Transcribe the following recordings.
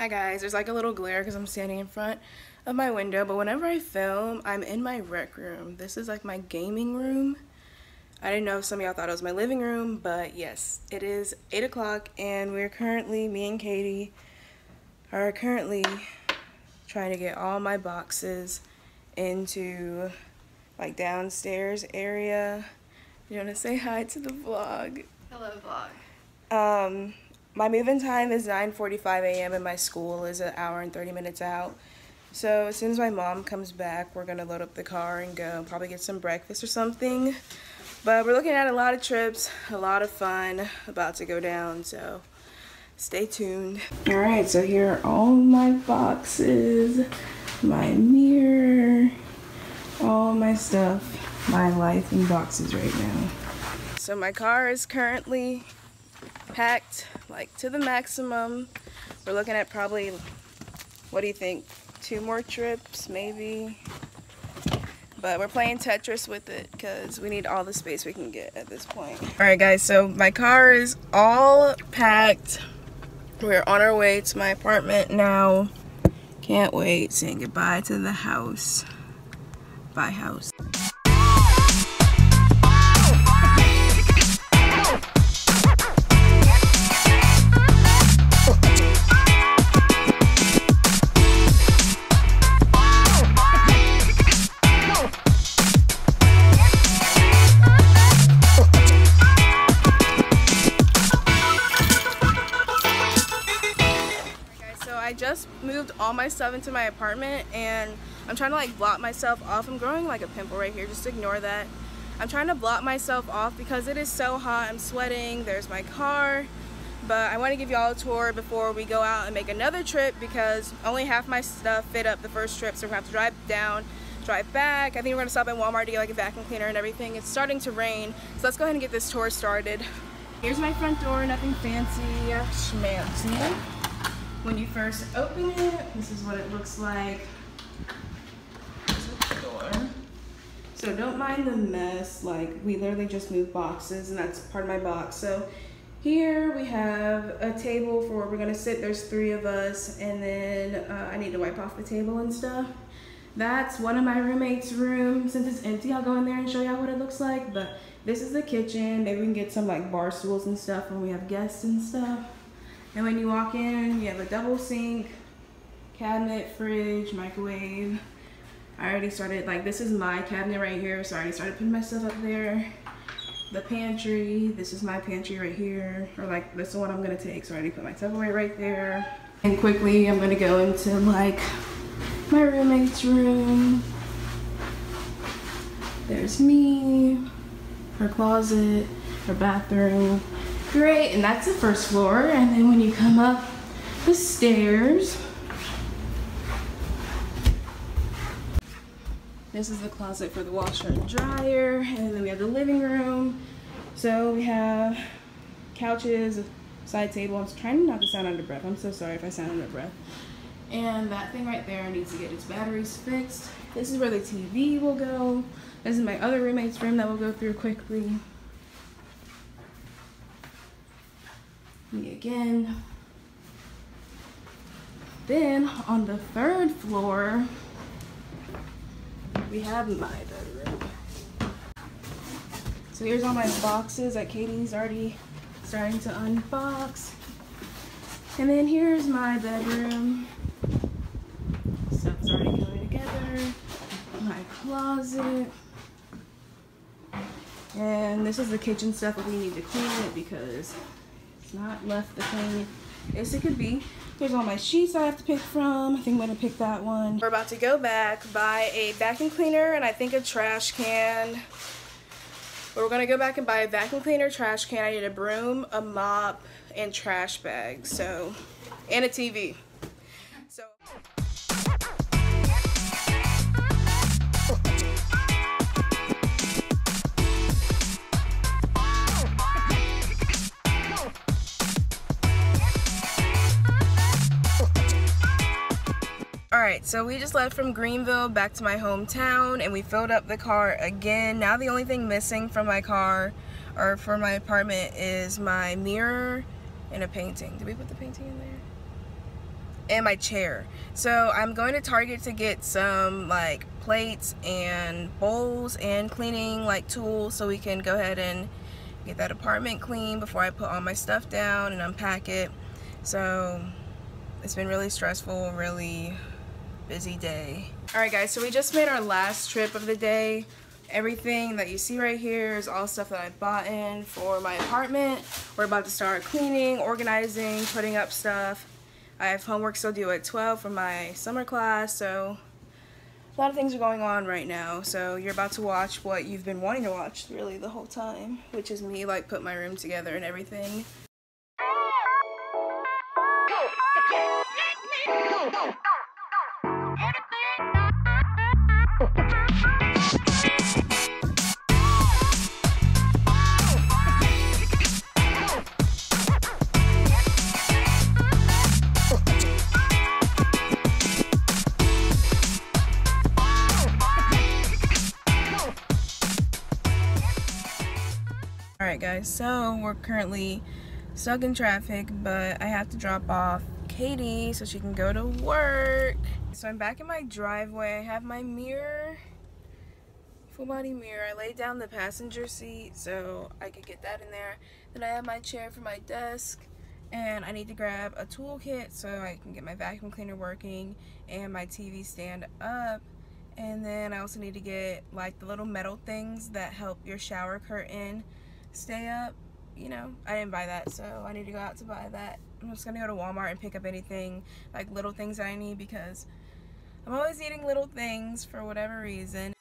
Hi guys, there's like a little glare because I'm standing in front of my window, but whenever I film, I'm in my rec room. This is like my gaming room. I didn't know if some of y'all thought it was my living room, but yes, it is 8 o'clock and we're currently, me and Katie are currently trying to get all my boxes into like downstairs area. You want to say hi to the vlog? Hello vlog. My move-in time is 9:45 a.m. and my school is an hour and 30 minutes out. So as soon as my mom comes back, we're gonna load up the car and go probably get some breakfast or something. But we're looking at a lot of trips, a lot of fun about to go down, so stay tuned. All right, so here are all my boxes, my mirror, all my stuff, my life in boxes right now. So my car is currently packed like to the maximum. We're looking at probably, what do you think, 2 more trips maybe? But we're playing Tetris with it because we need all the space we can get at this point. Alright guys, so my car is all packed. We're on our way to my apartment now. Can't wait, saying goodbye to the house. Bye house. I just moved all my stuff into my apartment and I'm trying to like block myself off. I'm growing like a pimple right here, just ignore that. I'm trying to block myself off because it is so hot. I'm sweating. There's my car. But I want to give y'all a tour before we go out and make another trip because only half my stuff fit up the first trip, so we're gonna have to drive down, drive back. I think we're gonna stop at Walmart to get like a vacuum cleaner and everything. It's starting to rain, so let's go ahead and get this tour started. Here's my front door, nothing fancy, schmancy. When you first open it, this is what it looks like. There's the door. So don't mind the mess, like we literally just moved boxes and that's part of my box. So here we have a table for where we're gonna sit. There's 3 of us, and then I need to wipe off the table and stuff. That's one of my roommate's rooms. Since it's empty, I'll go in there and show y'all what it looks like. But this is the kitchen. Maybe we can get some like bar stools and stuff when we have guests and stuff. And when you walk in, you have a double sink, cabinet, fridge, microwave. I already started, like this is my cabinet right here, so I already started putting my stuff up there. The pantry, this is my pantry right here, or like this is what I'm gonna take, so I already put my Tupperware right there. And quickly, I'm gonna go into like my roommate's room. There's me, her closet, her bathroom. Great, and that's the first floor. And then when you come up the stairs, this is the closet for the washer and dryer. And then we have the living room. So we have couches, a side table. I'm trying not to sound under breath. I'm so sorry if I sound under breath. And that thing right there needs to get its batteries fixed. This is where the TV will go. This is my other roommate's room that we'll go through quickly. Me again. Then on the 3rd floor, we have my bedroom. So here's all my boxes that Katie's already starting to unbox. And then here's my bedroom. Stuff's already coming together. My closet. And this is the kitchen stuff, but we need to clean it because it's not left the clean as it could be. There's all my sheets I have to pick from. I think I'm gonna pick that one. We're about to go back, buy a vacuum cleaner and I think a trash can. But we're gonna go back and buy a vacuum cleaner, trash can. I need a broom, a mop, and trash bags. So, and a TV. So. Alright, so we just left from Greenville back to my hometown and we filled up the car again. Now the only thing missing from my car or for my apartment is my mirror and a painting. Did we put the painting in there? and my chair. So I'm going to Target to get some like plates and bowls and cleaning like tools so we can go ahead and get that apartment clean before I put all my stuff down and unpack it. So it's been really stressful, really busy day. Alright guys, so we just made our last trip of the day. Everything that you see right here is all stuff that I bought in for my apartment. We're about to start cleaning, organizing, putting up stuff. I have homework still due at 12 for my summer class, so a lot of things are going on right now. So you're about to watch what you've been wanting to watch really the whole time, which is me like put my room together and everything. Alright guys, so we're currently stuck in traffic, but I have to drop off Katie so she can go to work. So I'm back in my driveway. I have my mirror, full body mirror. I laid down the passenger seat so I could get that in there. Then I have my chair for my desk, and I need to grab a toolkit so I can get my vacuum cleaner working and my TV stand up. And then I also need to get like the little metal things that help your shower curtain stay up. You know, I didn't buy that, so I need to go out to buy that. I'm just gonna go to Walmart and pick up anything, like little things that I need, because I'm always needing little things for whatever reason.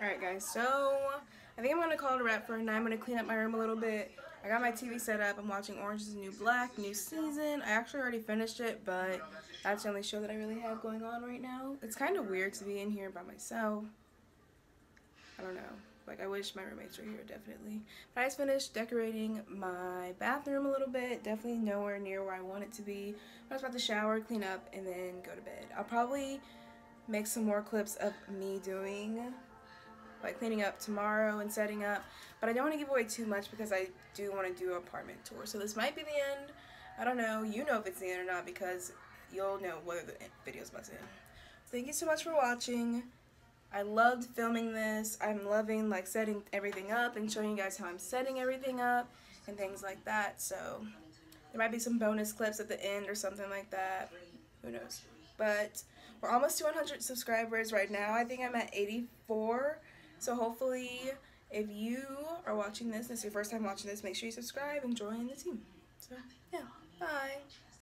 Alright guys, so I think I'm going to call it a wrap for tonight. I'm going to clean up my room a little bit. I got my TV set up. I'm watching Orange is the New Black, new season. I actually already finished it, but that's the only show that I really have going on right now. It's kind of weird to be in here by myself. I don't know. Like, I wish my roommates were here, definitely. But I just finished decorating my bathroom a little bit. Definitely nowhere near where I want it to be. I was about to shower, clean up, and then go to bed. I'll probably make some more clips of me doing like cleaning up tomorrow and setting up, but I don't want to give away too much because I do want to do an apartment tour. So this might be the end. I don't know. You know if it's the end or not because you'll know whether the video's about to end. Thank you so much for watching. I loved filming this. I'm loving like setting everything up and showing you guys how I'm setting everything up and things like that. So there might be some bonus clips at the end or something like that. Who knows? But we're almost to 100 subscribers right now. I think I'm at 84. So hopefully, if you are watching this, and it's your first time watching this, make sure you subscribe and join the team. So, yeah, bye.